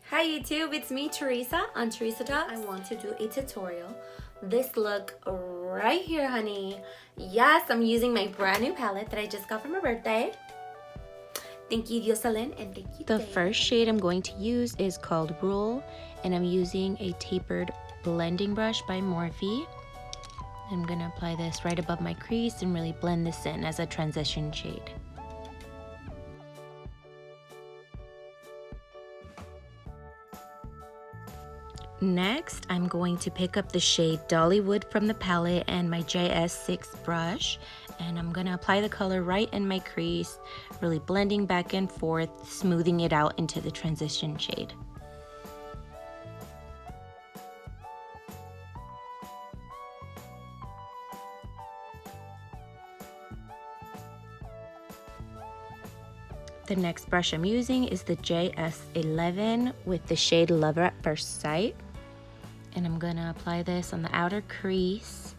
Hi YouTube, it's me Teresa on Teresa Talks. I want to do a tutorial. This look right here, honey. Yes, I'm using my brand new palette that I just got for my birthday. Thank you, Diosalyn, and thank you. The first shade I'm going to use is called Rule, and I'm using a tapered blending brush by Morphe. I'm gonna apply this right above my crease and really blend this in as a transition shade. Next, I'm going to pick up the shade Dollywood from the palette and my JS6 brush, and I'm gonna apply the color right in my crease, really blending back and forth, smoothing it out into the transition shade. The next brush I'm using is the JS11 with the shade Lover at First Sight. And I'm gonna apply this on the outer crease.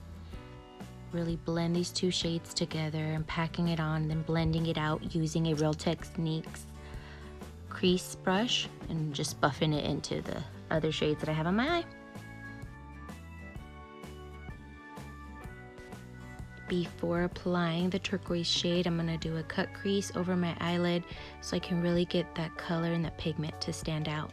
Really blend these two shades together and packing it on, then blending it out using a Real Techniques crease brush and just buffing it into the other shades that I have on my eye. Before applying the turquoise shade, I'm gonna do a cut crease over my eyelid so I can really get that color and that pigment to stand out.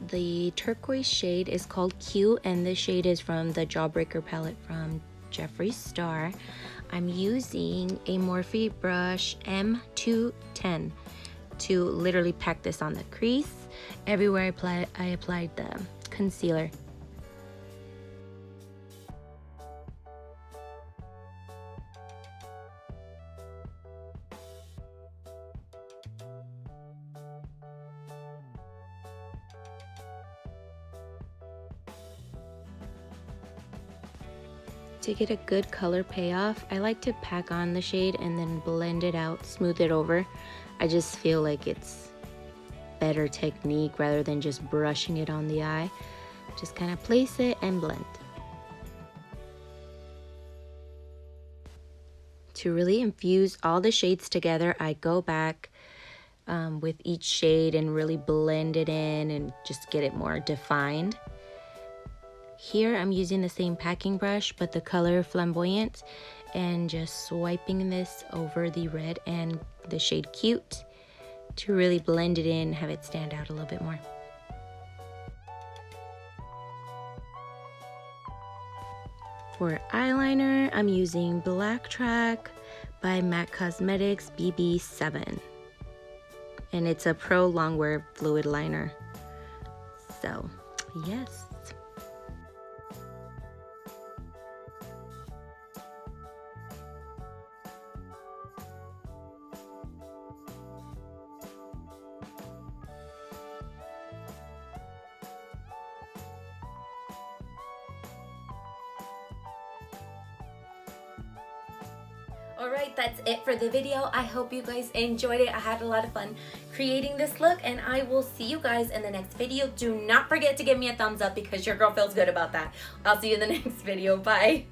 The turquoise shade is called Cute, and this shade is from the Jawbreaker palette from Jeffree Star. I'm using a Morphe brush M210 to literally pack this on the crease. Everywhere I applied the concealer. To get a good color payoff, I like to pack on the shade and then blend it out, smooth it over. I just feel like it's better technique rather than just brushing it on the eye. Just kind of place it and blend. To really infuse all the shades together, I go back with each shade and really blend it in and just get it more defined. Here I'm using the same packing brush but the color Flame-Boyant and just swiping this over the red and the shade Cute to really blend it in, have it stand out a little bit more. For eyeliner, I'm using Black Track by MAC Cosmetics BB7, and it's a pro longwear fluid liner. So yes. Alright, that's it for the video. I hope you guys enjoyed it. I had a lot of fun creating this look, and I will see you guys in the next video. Do not forget to give me a thumbs up because your girl feels good about that. I'll see you in the next video. Bye.